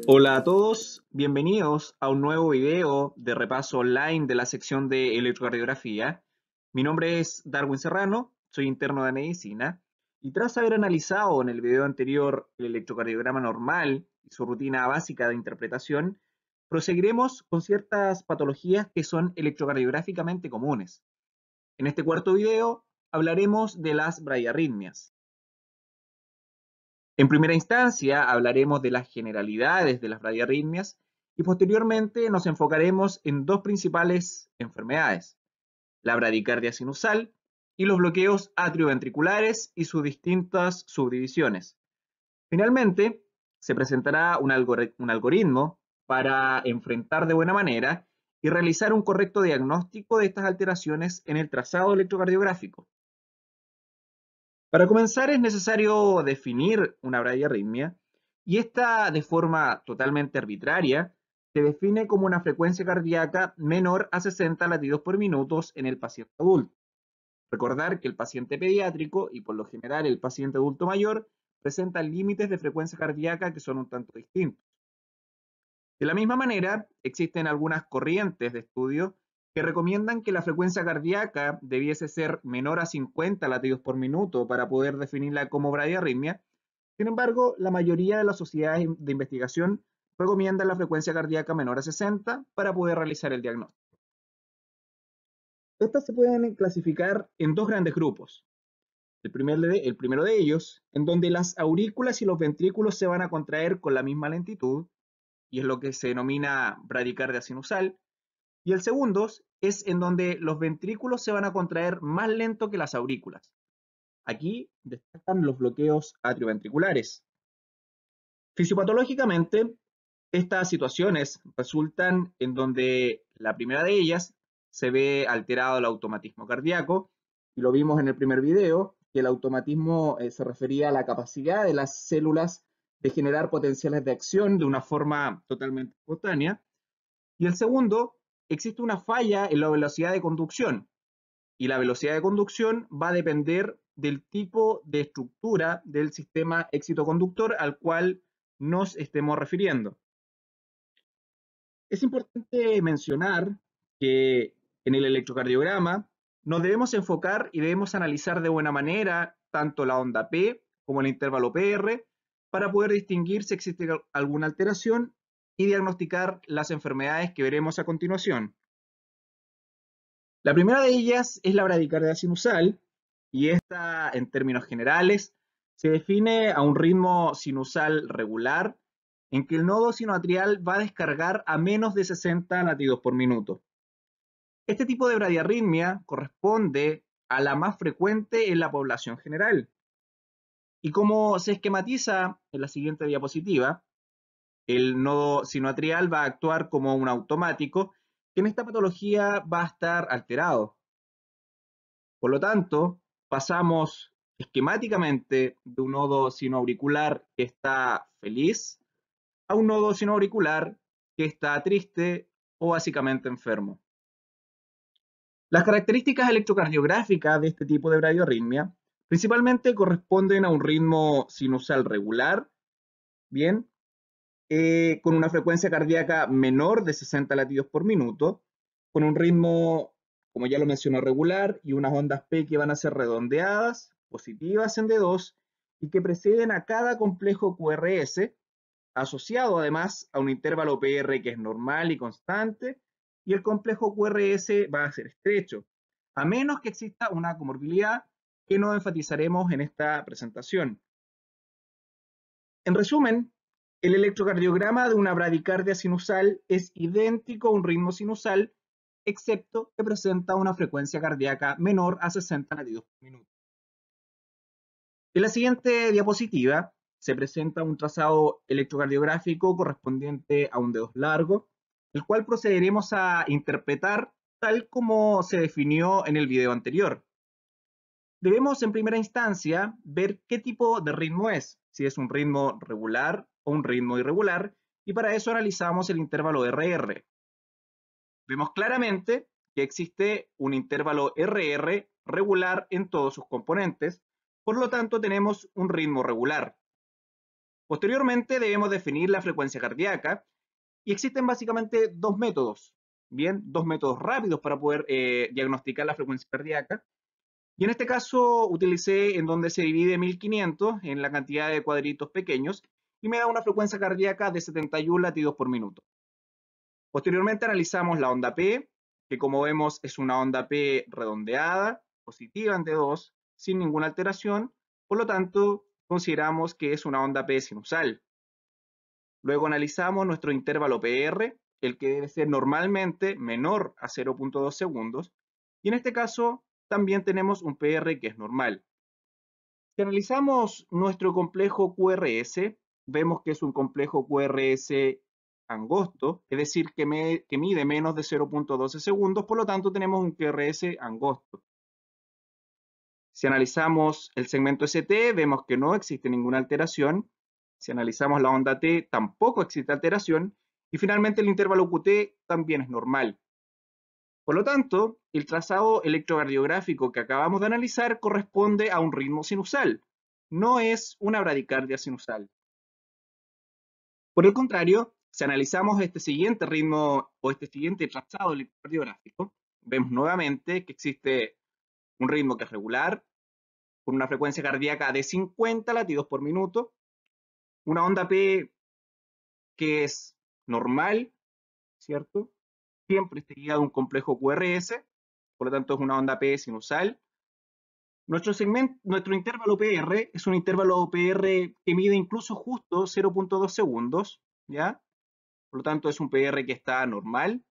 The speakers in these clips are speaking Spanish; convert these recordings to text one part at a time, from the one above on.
Hola a todos, bienvenidos a un nuevo video de repaso online de la sección de electrocardiografía. Mi nombre es Darwin Serrano, soy interno de medicina y tras haber analizado en el video anterior el electrocardiograma normal y su rutina básica de interpretación, proseguiremos con ciertas patologías que son electrocardiográficamente comunes. En este cuarto video hablaremos de las bradiarritmias. En primera instancia, hablaremos de las generalidades de las bradiarritmias y posteriormente nos enfocaremos en dos principales enfermedades, la bradicardia sinusal y los bloqueos atrioventriculares y sus distintas subdivisiones. Finalmente, se presentará un algoritmo para enfrentar de buena manera y realizar un correcto diagnóstico de estas alteraciones en el trazado electrocardiográfico. Para comenzar es necesario definir una bradiarritmia y esta de forma totalmente arbitraria se define como una frecuencia cardíaca menor a 60 latidos por minuto en el paciente adulto. Recordar que el paciente pediátrico y por lo general el paciente adulto mayor presentan límites de frecuencia cardíaca que son un tanto distintos. De la misma manera, existen algunas corrientes de estudio que recomiendan que la frecuencia cardíaca debiese ser menor a 50 latidos por minuto para poder definirla como bradiarritmia. Sin embargo, la mayoría de las sociedades de investigación recomiendan la frecuencia cardíaca menor a 60 para poder realizar el diagnóstico. Estas se pueden clasificar en dos grandes grupos. El primero de ellos, en donde las aurículas y los ventrículos se van a contraer con la misma lentitud, y es lo que se denomina bradicardia sinusal. Y el segundo es en donde los ventrículos se van a contraer más lento que las aurículas. Aquí destacan los bloqueos atrioventriculares. Fisiopatológicamente, estas situaciones resultan en donde la primera de ellas se ve alterado el automatismo cardíaco, y lo vimos en el primer video, que el automatismo se refería a la capacidad de las células de generar potenciales de acción de una forma totalmente espontánea. Y el segundo, existe una falla en la velocidad de conducción. Y la velocidad de conducción va a depender del tipo de estructura del sistema excitoconductor al cual nos estemos refiriendo. Es importante mencionar que en el electrocardiograma nos debemos enfocar y debemos analizar de buena manera tanto la onda P como el intervalo PR para poder distinguir si existe alguna alteración y diagnosticar las enfermedades que veremos a continuación. La primera de ellas es la bradicardia sinusal y esta, en términos generales, se define a un ritmo sinusal regular en que el nodo sinoatrial va a descargar a menos de 60 latidos por minuto. Este tipo de bradiarritmia corresponde a la más frecuente en la población general. Y como se esquematiza en la siguiente diapositiva, el nodo sinoatrial va a actuar como un automático que en esta patología va a estar alterado. Por lo tanto, pasamos esquemáticamente de un nodo sinoauricular que está feliz a un nodo sinoauricular que está triste o básicamente enfermo. Las características electrocardiográficas de este tipo de bradiarritmia principalmente corresponden a un ritmo sinusal regular, bien, con una frecuencia cardíaca menor de 60 latidos por minuto, con un ritmo, como ya lo mencioné, regular y unas ondas P que van a ser redondeadas, positivas en D2 y que preceden a cada complejo QRS, asociado además a un intervalo PR que es normal y constante, y el complejo QRS va a ser estrecho, a menos que exista una comorbilidad que no enfatizaremos en esta presentación. En resumen, el electrocardiograma de una bradicardia sinusal es idéntico a un ritmo sinusal, excepto que presenta una frecuencia cardíaca menor a 60 latidos por minuto. En la siguiente diapositiva se presenta un trazado electrocardiográfico correspondiente a un dedo largo, el cual procederemos a interpretar tal como se definió en el video anterior. Debemos en primera instancia ver qué tipo de ritmo es, si es un ritmo regular o un ritmo irregular, y para eso analizamos el intervalo RR. Vemos claramente que existe un intervalo RR regular en todos sus componentes, por lo tanto tenemos un ritmo regular. Posteriormente debemos definir la frecuencia cardíaca y existen básicamente dos métodos, bien, dos métodos rápidos para poder diagnosticar la frecuencia cardíaca. Y en este caso utilicé en donde se divide 1500 en la cantidad de cuadritos pequeños y me da una frecuencia cardíaca de 71 latidos por minuto. Posteriormente analizamos la onda P, que como vemos es una onda P redondeada, positiva en D2, sin ninguna alteración, por lo tanto consideramos que es una onda P sinusal. Luego analizamos nuestro intervalo PR, el que debe ser normalmente menor a 0.2 segundos, y en este caso también tenemos un PR que es normal. Si analizamos nuestro complejo QRS, vemos que es un complejo QRS angosto, es decir, que mide menos de 0.12 segundos, por lo tanto tenemos un QRS angosto. Si analizamos el segmento ST, vemos que no existe ninguna alteración. Si analizamos la onda T, tampoco existe alteración. Y finalmente el intervalo QT también es normal. Por lo tanto, el trazado electrocardiográfico que acabamos de analizar corresponde a un ritmo sinusal, no es una bradicardia sinusal. Por el contrario, si analizamos este siguiente ritmo o este siguiente trazado electrocardiográfico, vemos nuevamente que existe un ritmo que es regular, con una frecuencia cardíaca de 50 latidos por minuto, una onda P que es normal, ¿cierto? Siempre seguida de un complejo QRS, por lo tanto es una onda P sinusal. Nuestro intervalo PR es un intervalo PR que mide incluso justo 0.2 segundos, ¿ya? Por lo tanto es un PR que está normal.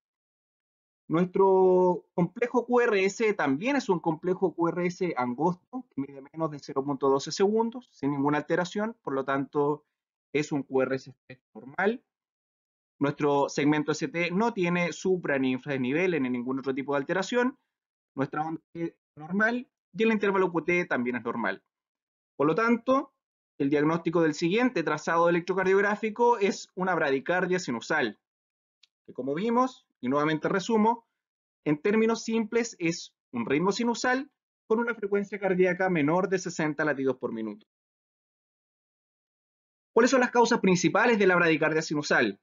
Nuestro complejo QRS también es un complejo QRS angosto, que mide menos de 0.12 segundos, sin ninguna alteración, por lo tanto es un QRS normal. Nuestro segmento ST no tiene supra ni infraniveles ni ningún otro tipo de alteración. Nuestra onda es normal y el intervalo QT también es normal. Por lo tanto, el diagnóstico del siguiente trazado electrocardiográfico es una bradicardia sinusal, que como vimos, y nuevamente resumo, en términos simples es un ritmo sinusal con una frecuencia cardíaca menor de 60 latidos por minuto. ¿Cuáles son las causas principales de la bradicardia sinusal?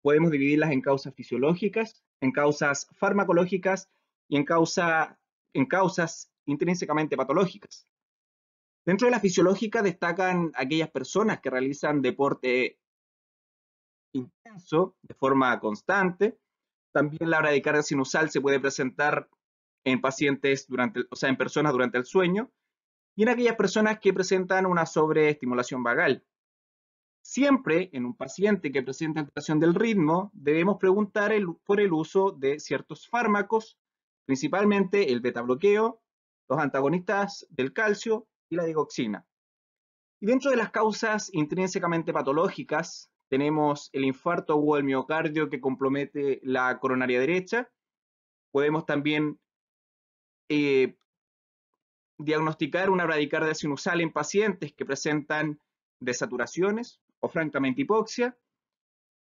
Podemos dividirlas en causas fisiológicas, en causas farmacológicas y en causas intrínsecamente patológicas. Dentro de la fisiológica destacan aquellas personas que realizan deporte intenso de forma constante. También la bradicardia sinusal se puede presentar en pacientes en personas durante el sueño y en aquellas personas que presentan una sobreestimulación vagal. Siempre en un paciente que presenta alteración del ritmo, debemos preguntar por el uso de ciertos fármacos, principalmente el beta-bloqueo, los antagonistas del calcio y la digoxina. Y dentro de las causas intrínsecamente patológicas, tenemos el infarto o el miocardio que compromete la coronaria derecha. Podemos también eh, diagnosticar una bradicardia sinusal en pacientes que presentan desaturaciones o francamente hipoxia,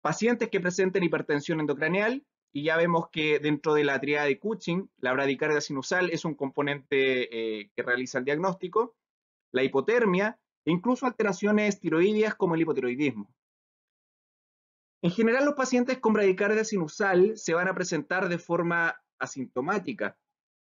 pacientes que presenten hipertensión endocraneal, y ya vemos que dentro de la triada de Cushing, la bradicardia sinusal es un componente que realiza el diagnóstico, la hipotermia e incluso alteraciones tiroideas como el hipotiroidismo. En general, los pacientes con bradicardia sinusal se van a presentar de forma asintomática.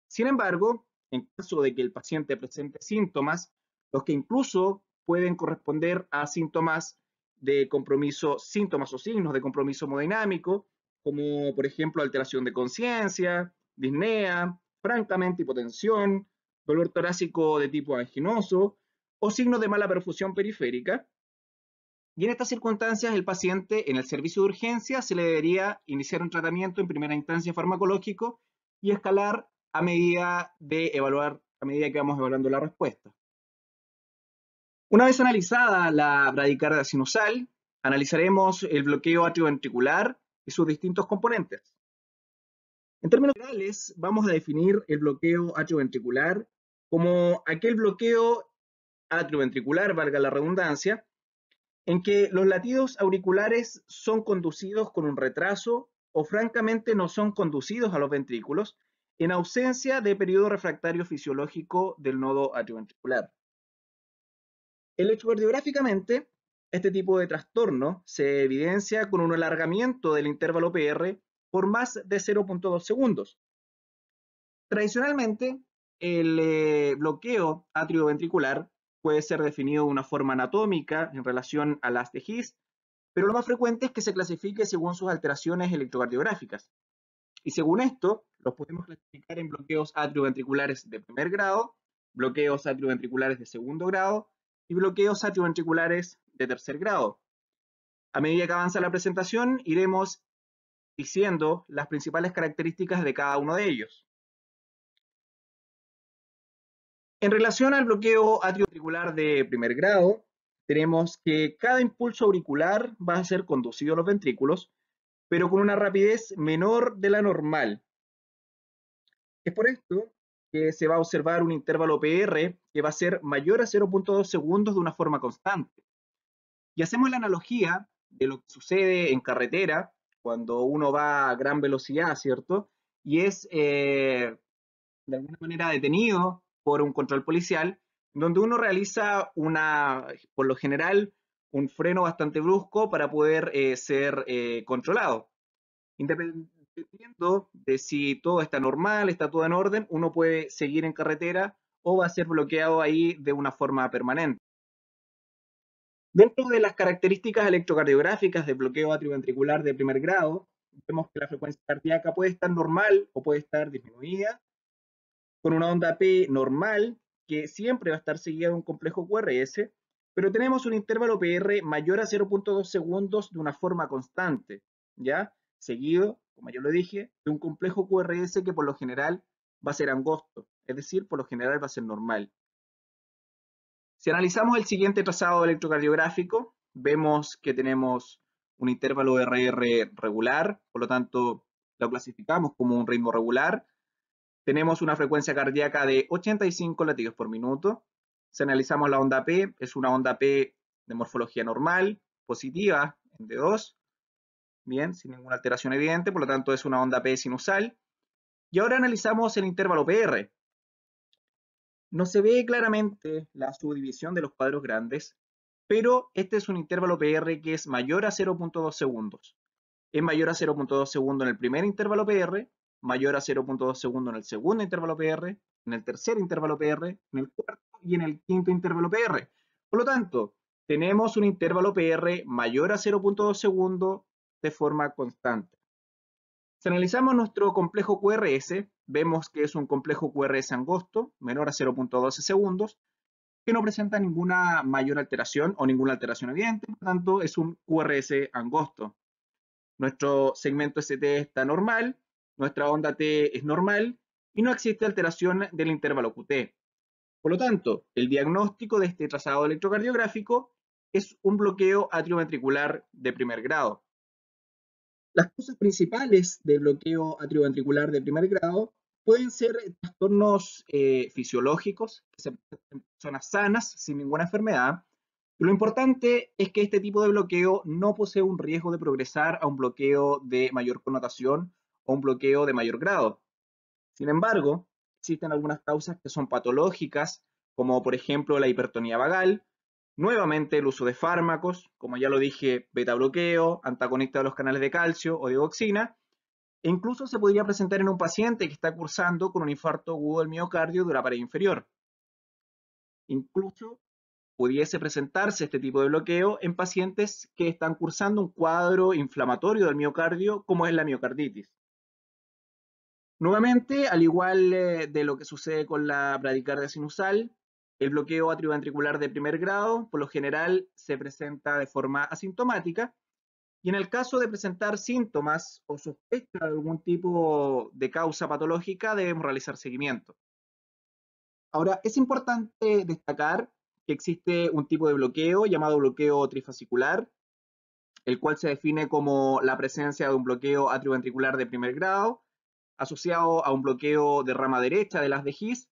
Sin embargo, en caso de que el paciente presente síntomas, los que incluso pueden corresponder a síntomas de compromiso, síntomas o signos de compromiso hemodinámico, como por ejemplo alteración de conciencia, disnea, francamente hipotensión, dolor torácico de tipo anginoso o signos de mala perfusión periférica. Y en estas circunstancias, el paciente en el servicio de urgencia se le debería iniciar un tratamiento en primera instancia farmacológico y escalar a medida a medida que vamos evaluando la respuesta. Una vez analizada la bradicardia sinusal, analizaremos el bloqueo atrioventricular y sus distintos componentes. En términos generales, vamos a definir el bloqueo atrioventricular como aquel bloqueo atrioventricular, valga la redundancia, en que los latidos auriculares son conducidos con un retraso o francamente no son conducidos a los ventrículos en ausencia de periodo refractario fisiológico del nodo atrioventricular. Electrocardiográficamente, Este tipo de trastorno se evidencia con un alargamiento del intervalo PR por más de 0,2 segundos. Tradicionalmente, el bloqueo atrioventricular puede ser definido de una forma anatómica en relación a las de His, pero lo más frecuente es que se clasifique según sus alteraciones electrocardiográficas. Y según esto, los podemos clasificar en bloqueos atrioventriculares de primer grado, bloqueos atrioventriculares de segundo grado y bloqueos atrioventriculares de tercer grado. A medida que avanza la presentación, iremos diciendo las principales características de cada uno de ellos. En relación al bloqueo atrioventricular de primer grado, tenemos que cada impulso auricular va a ser conducido a los ventrículos, pero con una rapidez menor de la normal. Es por esto que se va a observar un intervalo PR que va a ser mayor a 0,2 segundos de una forma constante. Y hacemos la analogía de lo que sucede en carretera cuando uno va a gran velocidad, ¿cierto? Y es de alguna manera detenido por un control policial, donde uno realiza por lo general, un freno bastante brusco para poder ser controlado. Dependiendo de si todo está normal, está todo en orden, uno puede seguir en carretera o va a ser bloqueado ahí de una forma permanente. Dentro de las características electrocardiográficas del bloqueo atrioventricular de primer grado, vemos que la frecuencia cardíaca puede estar normal o puede estar disminuida, con una onda P normal, que siempre va a estar seguida de un complejo QRS, pero tenemos un intervalo PR mayor a 0,2 segundos de una forma constante, ¿ya? Seguido, como ya lo dije, de un complejo QRS que por lo general va a ser angosto, es decir, por lo general va a ser normal. Si analizamos el siguiente trazado electrocardiográfico, vemos que tenemos un intervalo RR regular, por lo tanto lo clasificamos como un ritmo regular. Tenemos una frecuencia cardíaca de 85 latidos por minuto. Si analizamos la onda P, es una onda P de morfología normal, positiva en D2, bien, sin ninguna alteración evidente, por lo tanto es una onda P sinusal. Y ahora analizamos el intervalo PR. No se ve claramente la subdivisión de los cuadros grandes, pero este es un intervalo PR que es mayor a 0,2 segundos. Es mayor a 0,2 segundos en el primer intervalo PR, mayor a 0,2 segundos en el segundo intervalo PR, en el tercer intervalo PR, en el cuarto y en el quinto intervalo PR. Por lo tanto, tenemos un intervalo PR mayor a 0,2 segundos de forma constante. Si analizamos nuestro complejo QRS, vemos que es un complejo QRS angosto, menor a 0,12 segundos, que no presenta ninguna mayor alteración o ninguna alteración evidente, por lo tanto es un QRS angosto. Nuestro segmento ST está normal, nuestra onda T es normal y no existe alteración del intervalo QT. Por lo tanto, el diagnóstico de este trazado electrocardiográfico es un bloqueo atrioventricular de primer grado. Las causas principales del bloqueo atrioventricular de primer grado pueden ser trastornos fisiológicos que se presentan en personas sanas sin ninguna enfermedad. Y lo importante es que este tipo de bloqueo no posee un riesgo de progresar a un bloqueo de mayor connotación o un bloqueo de mayor grado. Sin embargo, existen algunas causas que son patológicas, como por ejemplo la hipertonía vagal, nuevamente el uso de fármacos, como ya lo dije, beta bloqueo, antagonista de los canales de calcio o dioxina, e incluso se podría presentar en un paciente que está cursando con un infarto agudo del miocardio de la pared inferior. Incluso pudiese presentarse este tipo de bloqueo en pacientes que están cursando un cuadro inflamatorio del miocardio, como es la miocarditis. Nuevamente, al igual de lo que sucede con la bradicardia sinusal, el bloqueo atrioventricular de primer grado, por lo general, se presenta de forma asintomática, y en el caso de presentar síntomas o sospecha de algún tipo de causa patológica, debemos realizar seguimiento. Ahora, es importante destacar que existe un tipo de bloqueo llamado bloqueo trifascicular, el cual se define como la presencia de un bloqueo atrioventricular de primer grado, asociado a un bloqueo de rama derecha de las de His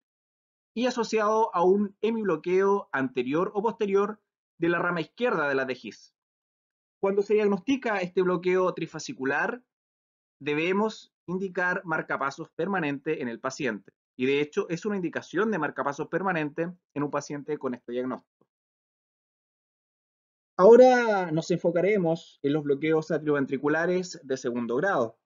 y asociado a un hemibloqueo anterior o posterior de la rama izquierda de las de His. Cuando se diagnostica este bloqueo trifascicular, debemos indicar marcapasos permanente en el paciente. Y de hecho, es una indicación de marcapasos permanente en un paciente con este diagnóstico. Ahora nos enfocaremos en los bloqueos atrioventriculares de segundo grado.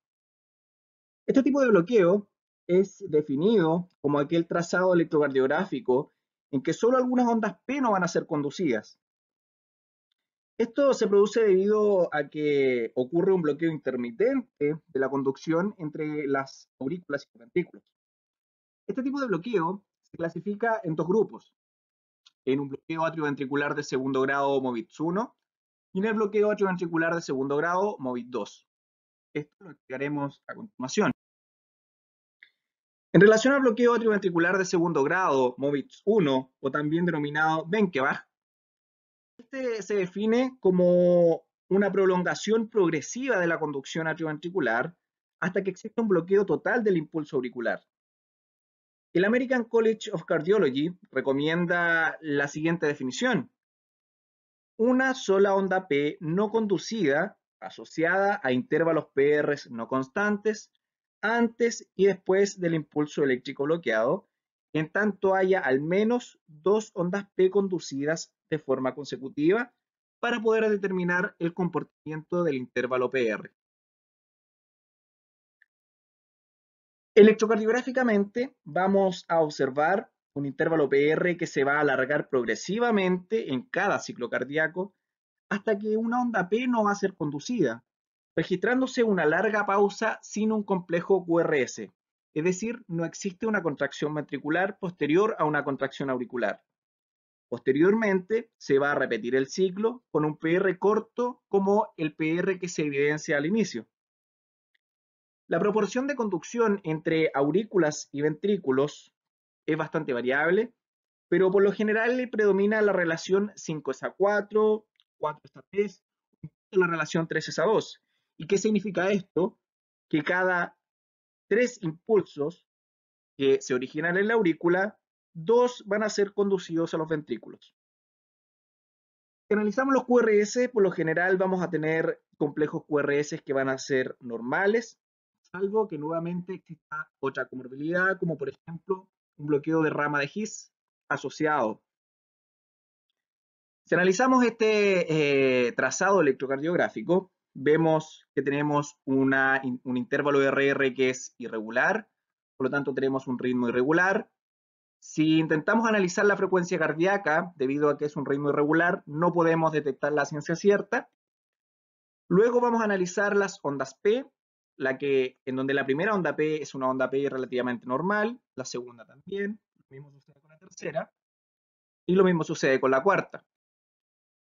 Este tipo de bloqueo es definido como aquel trazado electrocardiográfico en que solo algunas ondas P no van a ser conducidas. Esto se produce debido a que ocurre un bloqueo intermitente de la conducción entre las aurículas y los ventrículos. Este tipo de bloqueo se clasifica en dos grupos, en un bloqueo atrioventricular de segundo grado MOVITS 1 y en el bloqueo atrioventricular de segundo grado MOVIT 2. Esto lo explicaremos a continuación. En relación al bloqueo atrioventricular de segundo grado MOVITS 1 o también denominado Benkebach, este se define como una prolongación progresiva de la conducción atrioventricular hasta que exista un bloqueo total del impulso auricular. El American College of Cardiology recomienda la siguiente definición: una sola onda P no conducida asociada a intervalos PR no constantes antes y después del impulso eléctrico bloqueado, en tanto haya al menos dos ondas P conducidas de forma consecutiva para poder determinar el comportamiento del intervalo PR. Electrocardiográficamente vamos a observar un intervalo PR que se va a alargar progresivamente en cada ciclo cardíaco hasta que una onda P no va a ser conducida, registrándose una larga pausa sin un complejo QRS, es decir, no existe una contracción ventricular posterior a una contracción auricular. Posteriormente se va a repetir el ciclo con un PR corto como el PR que se evidencia al inicio. La proporción de conducción entre aurículas y ventrículos es bastante variable, pero por lo general predomina la relación 5:4, 4:3, la relación 3:2. ¿Y qué significa esto? Que cada 3 impulsos que se originan en la aurícula, 2 van a ser conducidos a los ventrículos. Si analizamos los QRS, por lo general vamos a tener complejos QRS que van a ser normales, salvo que nuevamente exista otra comorbilidad, como por ejemplo un bloqueo de rama de His asociado. Si analizamos este trazado electrocardiográfico, vemos que tenemos un intervalo de RR que es irregular, por lo tanto tenemos un ritmo irregular. Si intentamos analizar la frecuencia cardíaca, debido a que es un ritmo irregular, no podemos detectar la ciencia cierta. Luego vamos a analizar las ondas P, en donde la primera onda P es una onda P relativamente normal, la segunda también, lo mismo sucede con la tercera, y lo mismo sucede con la cuarta.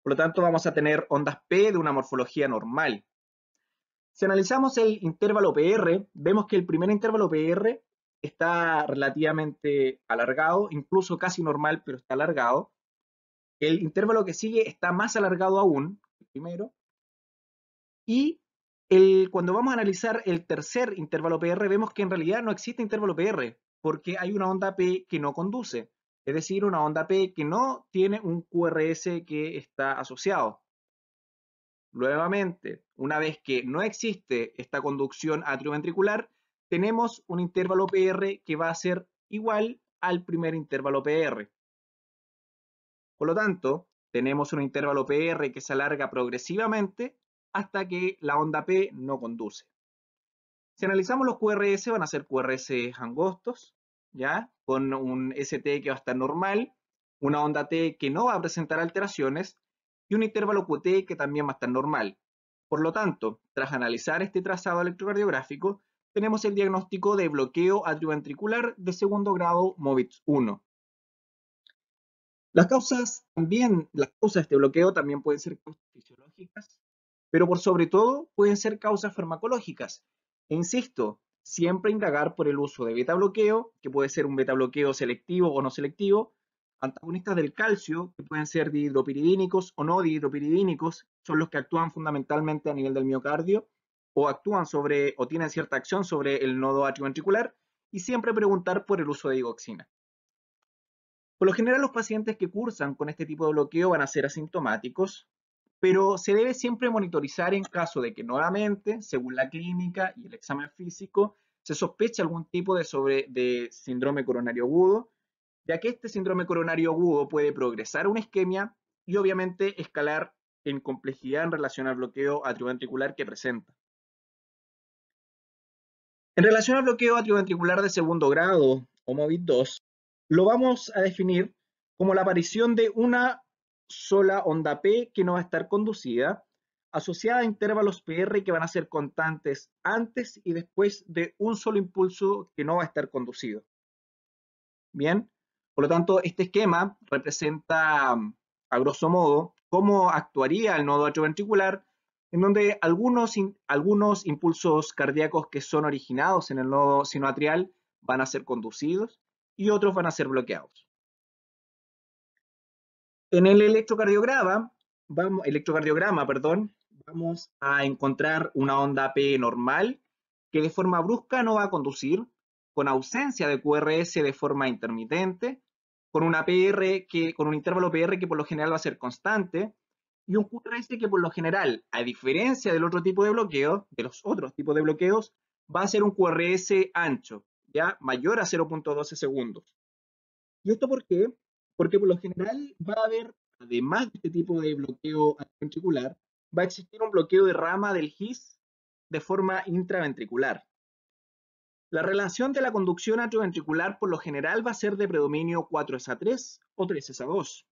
Por lo tanto, vamos a tener ondas P de una morfología normal. Si analizamos el intervalo PR, vemos que el primer intervalo PR está relativamente alargado, incluso casi normal, pero está alargado. El intervalo que sigue está más alargado aún, el primero. Y cuando vamos a analizar el tercer intervalo PR, vemos que en realidad no existe intervalo PR, porque hay una onda P que no conduce, es decir, una onda P que no tiene un QRS que está asociado. Nuevamente, una vez que no existe esta conducción atrioventricular, tenemos un intervalo PR que va a ser igual al primer intervalo PR. Por lo tanto, tenemos un intervalo PR que se alarga progresivamente hasta que la onda P no conduce. Si analizamos los QRS, van a ser QRS angostos, ¿ya? Con un ST que va a estar normal, una onda T que no va a presentar alteraciones y un intervalo QT que también va a estar normal. Por lo tanto, tras analizar este trazado electrocardiográfico, tenemos el diagnóstico de bloqueo atrioventricular de segundo grado MOVITS 1. Las causas de este bloqueo también pueden ser causas fisiológicas, pero por sobre todo pueden ser causas farmacológicas. E insisto, siempre indagar por el uso de beta bloqueo, que puede ser un beta bloqueo selectivo o no selectivo, antagonistas del calcio, que pueden ser dihidropiridínicos o no dihidropiridínicos, son los que actúan fundamentalmente a nivel del miocardio, o actúan o tienen cierta acción sobre el nodo atrioventricular, y siempre preguntar por el uso de digoxina. Por lo general, los pacientes que cursan con este tipo de bloqueo van a ser asintomáticos, pero se debe siempre monitorizar en caso de que nuevamente, según la clínica y el examen físico, se sospeche algún tipo de síndrome coronario agudo, ya que este síndrome coronario agudo puede progresar a una isquemia y obviamente escalar en complejidad en relación al bloqueo atrioventricular que presenta. En relación al bloqueo atrioventricular de segundo grado, o MOVID 2, lo vamos a definir como la aparición de una sola onda P que no va a estar conducida, asociada a intervalos PR que van a ser constantes antes y después de un solo impulso que no va a estar conducido. Bien, por lo tanto, este esquema representa, a grosso modo, cómo actuaría el nodo atrioventricular, en donde algunos impulsos cardíacos que son originados en el nodo sinoatrial van a ser conducidos y otros van a ser bloqueados. En el electrocardiograma, vamos a encontrar una onda P normal que de forma brusca no va a conducir, con ausencia de QRS de forma intermitente, con un intervalo PR que por lo general va a ser constante, y un QRS que por lo general, a diferencia del otro tipo de bloqueo, de los otros tipos de bloqueos, va a ser un QRS ancho, ya mayor a 0.12 segundos. ¿Y esto por qué? Porque por lo general va a haber, además de este tipo de bloqueo ventricular, va a existir un bloqueo de rama del GIS de forma intraventricular. La relación de la conducción atrioventricular por lo general va a ser de predominio 4s3 o 3s2.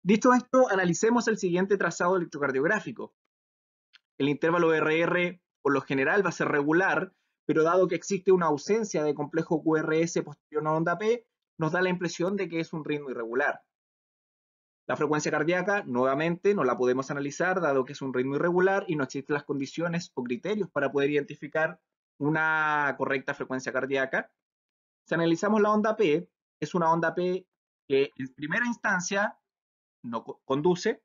Dicho esto, analicemos el siguiente trazado electrocardiográfico. El intervalo RR por lo general va a ser regular, pero dado que existe una ausencia de complejo QRS posterior a onda P, nos da la impresión de que es un ritmo irregular. La frecuencia cardíaca, nuevamente, no la podemos analizar dado que es un ritmo irregular y no existen las condiciones o criterios para poder identificar una correcta frecuencia cardíaca. Si analizamos la onda P, es una onda P que en primera instancia no conduce,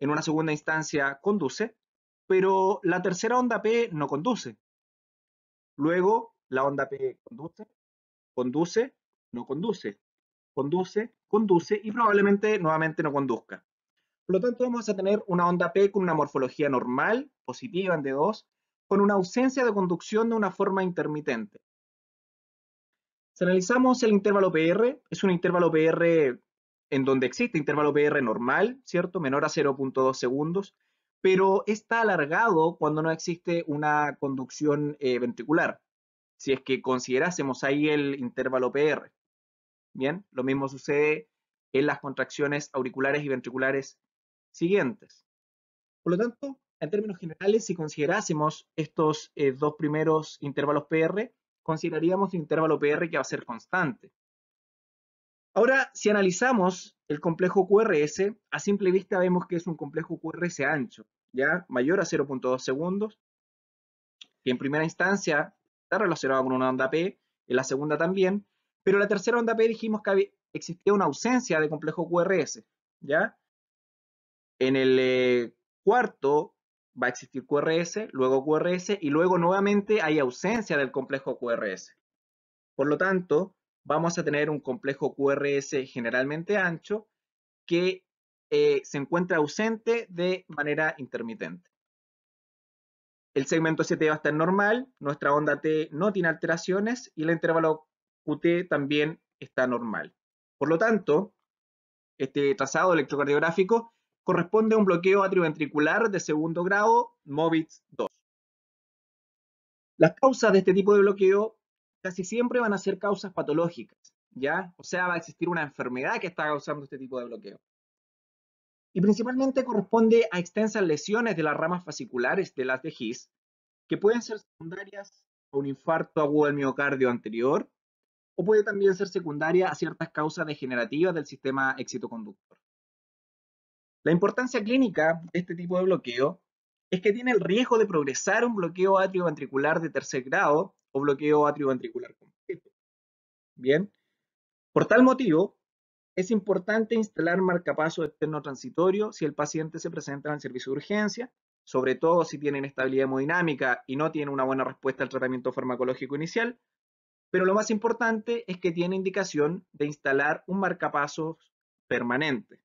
en una segunda instancia conduce, pero la tercera onda P no conduce. Luego la onda P conduce, conduce, no conduce, conduce, conduce y probablemente nuevamente no conduzca. Por lo tanto, vamos a tener una onda P con una morfología normal, positiva en D2, con una ausencia de conducción de una forma intermitente. Si analizamos el intervalo PR, es un intervalo PR en donde existe intervalo PR normal, ¿cierto? Menor a 0.2 segundos, pero está alargado cuando no existe una conducción ventricular, si es que considerásemos ahí el intervalo PR. Bien, lo mismo sucede en las contracciones auriculares y ventriculares siguientes. Por lo tanto, en términos generales, si considerásemos estos dos primeros intervalos PR, consideraríamos un intervalo PR que va a ser constante. Ahora, si analizamos el complejo QRS, a simple vista vemos que es un complejo QRS ancho, ya mayor a 0.2 segundos, que en primera instancia está relacionado con una onda P, en la segunda también, pero en la tercera onda P dijimos que existía una ausencia de complejo QRS, ¿ya? En el cuarto va a existir QRS, luego QRS y luego nuevamente hay ausencia del complejo QRS. Por lo tanto, vamos a tener un complejo QRS generalmente ancho que se encuentra ausente de manera intermitente. El segmento ST va a estar normal, nuestra onda T no tiene alteraciones y el intervalo QT también está normal. Por lo tanto, este trazado electrocardiográfico corresponde a un bloqueo atrioventricular de segundo grado MOVID 2. Las causas de este tipo de bloqueo casi siempre van a ser causas patológicas, ¿ya? O sea, va a existir una enfermedad que está causando este tipo de bloqueo. Y principalmente corresponde a extensas lesiones de las ramas fasciculares de las de His, que pueden ser secundarias a un infarto agudo del miocardio anterior, o puede también ser secundaria a ciertas causas degenerativas del sistema excitoconductor. La importancia clínica de este tipo de bloqueo es que tiene el riesgo de progresar un bloqueo atrioventricular de tercer grado o bloqueo atrioventricular completo. Bien, por tal motivo, es importante instalar marcapaso externo transitorio si el paciente se presenta en el servicio de urgencia, sobre todo si tiene inestabilidad hemodinámica y no tiene una buena respuesta al tratamiento farmacológico inicial, pero lo más importante es que tiene indicación de instalar un marcapasos permanente.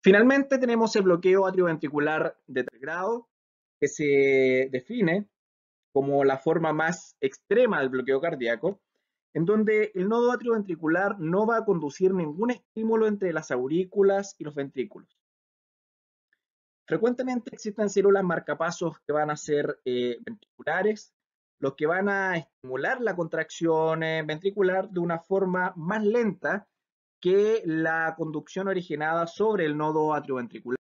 Finalmente tenemos el bloqueo atrioventricular de 3 grados, que se define como la forma más extrema del bloqueo cardíaco en donde el nodo atrioventricular no va a conducir ningún estímulo entre las aurículas y los ventrículos. Frecuentemente existen células marcapasos que van a ser ventriculares, los que van a estimular la contracción ventricular de una forma más lenta que la conducción originada sobre el nodo atrioventricular.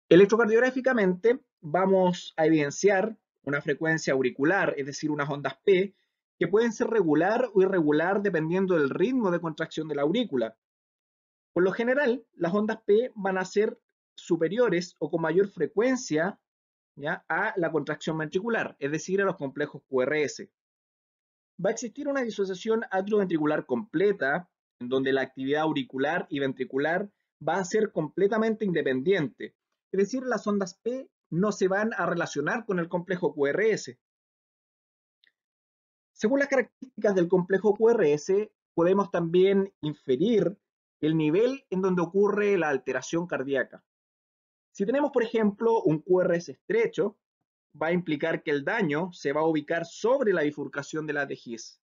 Electrocardiográficamente vamos a evidenciar una frecuencia auricular, es decir, unas ondas P, que pueden ser regular o irregular dependiendo del ritmo de contracción de la aurícula. Por lo general, las ondas P van a ser superiores o con mayor frecuencia, ¿ya?, a la contracción ventricular, es decir, a los complejos QRS. Va a existir una disociación atrioventricular completa, en donde la actividad auricular y ventricular va a ser completamente independiente. Es decir, las ondas P no se van a relacionar con el complejo QRS. Según las características del complejo QRS, podemos también inferir el nivel en donde ocurre la alteración cardíaca. Si tenemos, por ejemplo, un QRS estrecho, va a implicar que el daño se va a ubicar sobre la bifurcación de la de His,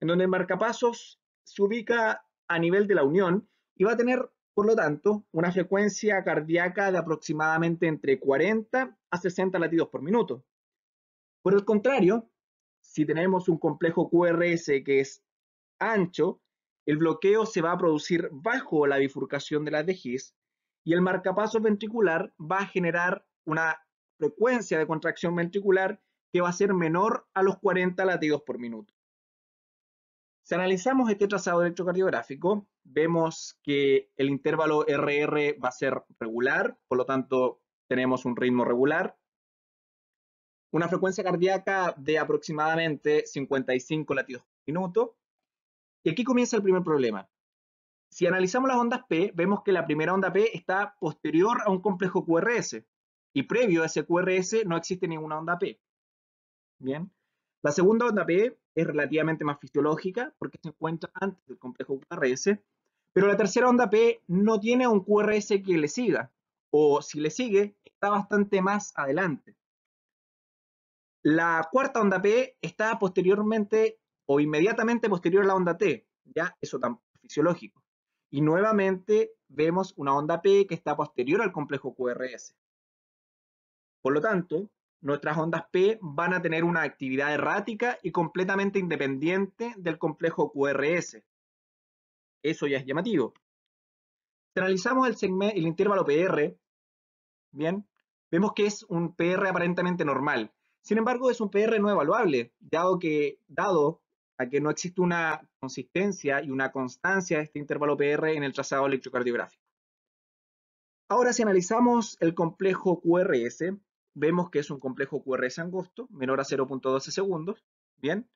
en donde el marcapasos se ubica a nivel de la unión y va a tener, por lo tanto, una frecuencia cardíaca de aproximadamente entre 40 a 60 latidos por minuto. Por el contrario, si tenemos un complejo QRS que es ancho, el bloqueo se va a producir bajo la bifurcación de la de His y el marcapasos ventricular va a generar una frecuencia de contracción ventricular que va a ser menor a los 40 latidos por minuto. Si analizamos este trazado electrocardiográfico, vemos que el intervalo RR va a ser regular, por lo tanto tenemos un ritmo regular, una frecuencia cardíaca de aproximadamente 55 latidos por minuto. Y aquí comienza el primer problema. Si analizamos las ondas P, vemos que la primera onda P está posterior a un complejo QRS y previo a ese QRS no existe ninguna onda P. Bien. La segunda onda P es relativamente más fisiológica porque se encuentra antes del complejo QRS, pero la tercera onda P no tiene un QRS que le siga, o si le sigue, está bastante más adelante. La cuarta onda P está posteriormente o inmediatamente posterior a la onda T, ya eso tampoco es fisiológico. Y nuevamente vemos una onda P que está posterior al complejo QRS. Por lo tanto, nuestras ondas P van a tener una actividad errática y completamente independiente del complejo QRS. Eso ya es llamativo. Si analizamos el intervalo PR, bien, vemos que es un PR aparentemente normal. Sin embargo, es un PR no evaluable, dado a que no existe una consistencia y una constancia de este intervalo PR en el trazado electrocardiográfico. Ahora, si analizamos el complejo QRS, vemos que es un complejo QRS angosto, menor a 0.12 segundos, ¿bien?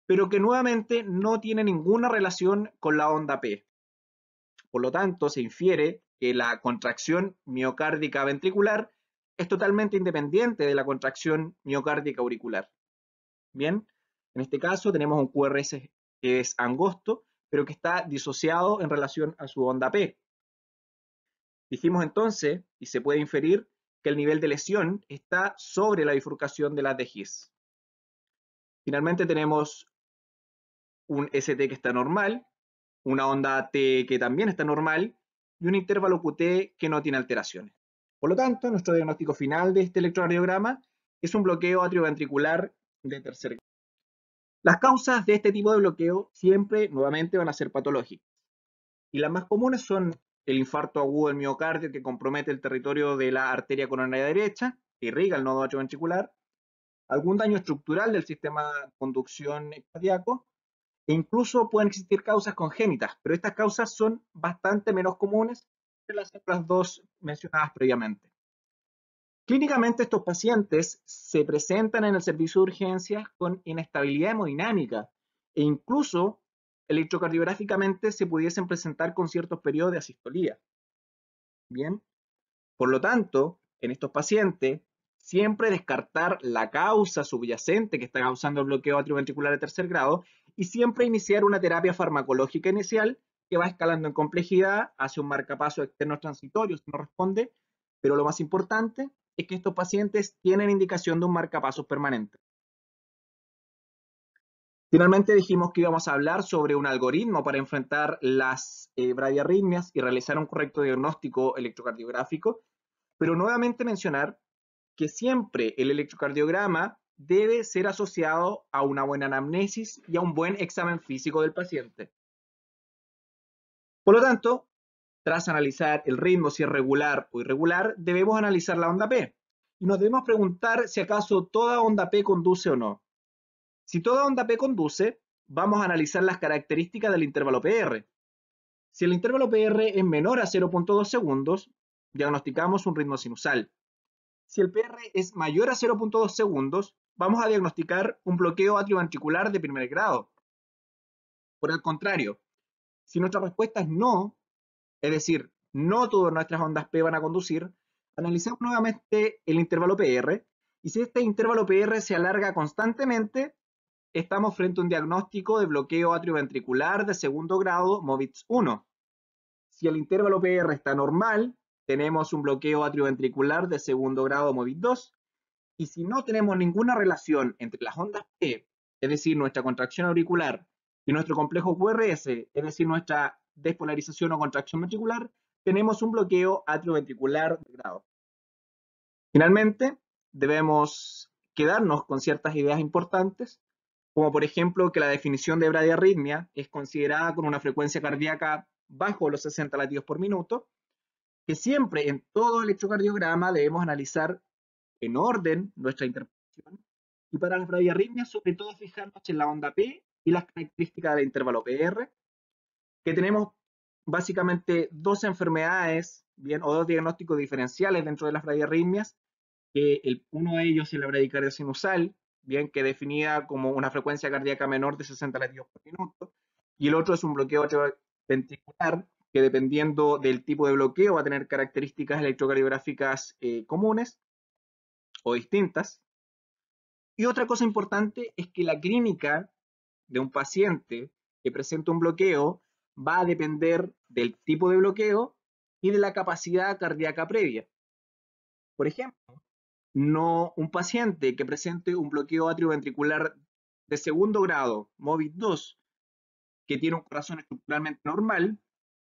Pero que nuevamente no tiene ninguna relación con la onda P. Por lo tanto, se infiere que la contracción miocárdica ventricular es totalmente independiente de la contracción miocárdica auricular. Bien, en este caso tenemos un QRS que es angosto, pero que está disociado en relación a su onda P. Dijimos entonces, y se puede inferir, que el nivel de lesión está sobre la bifurcación de las de His. Finalmente tenemos un ST que está normal, una onda T que también está normal y un intervalo QT que no tiene alteraciones. Por lo tanto, nuestro diagnóstico final de este electrocardiograma es un bloqueo atrioventricular de tercer grado. Las causas de este tipo de bloqueo siempre, nuevamente, van a ser patológicas. Y las más comunes son el infarto agudo del miocardio que compromete el territorio de la arteria coronaria derecha, que irriga el nodo atrioventricular, algún daño estructural del sistema de conducción cardíaco, e incluso pueden existir causas congénitas, pero estas causas son bastante menos comunes que las otras dos mencionadas previamente. Clínicamente, estos pacientes se presentan en el servicio de urgencias con inestabilidad hemodinámica e incluso electrocardiográficamente se pudiesen presentar con ciertos periodos de asistolía. Bien, por lo tanto, en estos pacientes, siempre descartar la causa subyacente que está causando el bloqueo atrioventricular de tercer grado y siempre iniciar una terapia farmacológica inicial que va escalando en complejidad hacia un marcapaso externo transitorio si no responde, pero lo más importante es que estos pacientes tienen indicación de un marcapasos permanente. Finalmente dijimos que íbamos a hablar sobre un algoritmo para enfrentar las bradiarritmias y realizar un correcto diagnóstico electrocardiográfico, pero nuevamente mencionar que siempre el electrocardiograma debe ser asociado a una buena anamnesis y a un buen examen físico del paciente. Por lo tanto, tras analizar el ritmo, si es regular o irregular, debemos analizar la onda P. Y nos debemos preguntar si acaso toda onda P conduce o no. Si toda onda P conduce, vamos a analizar las características del intervalo PR. Si el intervalo PR es menor a 0.2 segundos, diagnosticamos un ritmo sinusal. Si el PR es mayor a 0.2 segundos, vamos a diagnosticar un bloqueo atrioventricular de primer grado. Por el contrario, si nuestra respuesta es no, es decir, no todas nuestras ondas P van a conducir, analizamos nuevamente el intervalo PR, y si este intervalo PR se alarga constantemente, estamos frente a un diagnóstico de bloqueo atrioventricular de segundo grado MOVITS 1. Si el intervalo PR está normal, tenemos un bloqueo atrioventricular de segundo grado MOVITS 2, y si no tenemos ninguna relación entre las ondas P, es decir, nuestra contracción auricular, y nuestro complejo QRS, es decir, nuestra despolarización o contracción ventricular, tenemos un bloqueo atrioventricular de grado. Finalmente, debemos quedarnos con ciertas ideas importantes, como por ejemplo que la definición de bradiarritmia es considerada con una frecuencia cardíaca bajo los 60 latidos por minuto, que siempre en todo electrocardiograma debemos analizar en orden nuestra interpretación, y para las bradiarritmias sobre todo fijarnos en la onda P y las características del intervalo PR, que tenemos básicamente dos enfermedades, bien, o dos diagnósticos diferenciales dentro de las bradiarritmias, que uno de ellos es la bradicardia sinusal, bien, que definida como una frecuencia cardíaca menor de 60 latidos por minuto, y el otro es un bloqueo atrioventricular, que dependiendo del tipo de bloqueo va a tener características electrocardiográficas comunes o distintas. Y otra cosa importante es que la clínica de un paciente que presenta un bloqueo va a depender del tipo de bloqueo y de la capacidad cardíaca previa. Por ejemplo, no un paciente que presente un bloqueo atrioventricular de segundo grado, MOVIT 2, que tiene un corazón estructuralmente normal,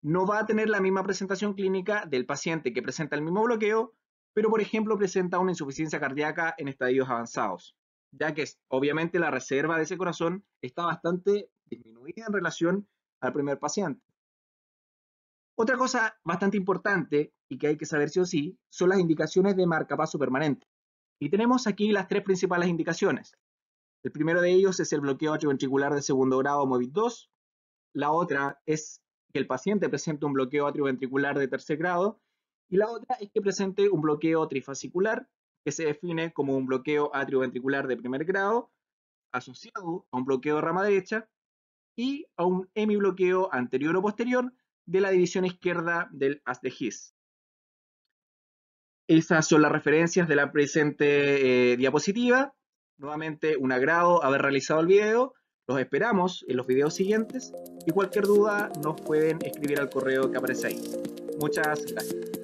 no va a tener la misma presentación clínica del paciente que presenta el mismo bloqueo, pero por ejemplo presenta una insuficiencia cardíaca en estadios avanzados, ya que obviamente la reserva de ese corazón está bastante disminuida en relación al primer paciente. Otra cosa bastante importante y que hay que saber sí o sí son las indicaciones de marcapaso permanente. Y tenemos aquí las tres principales indicaciones. El primero de ellos es el bloqueo atrioventricular de segundo grado MOVIT 2. La otra es que el paciente presente un bloqueo atrioventricular de tercer grado. Y la otra es que presente un bloqueo trifascicular, que se define como un bloqueo atrioventricular de primer grado asociado a un bloqueo de rama derecha y a un hemibloqueo anterior o posterior de la división izquierda del haz de His. Esas son las referencias de la presente diapositiva. Nuevamente, un agrado haber realizado el video. Los esperamos en los videos siguientes y cualquier duda nos pueden escribir al correo que aparece ahí. Muchas gracias.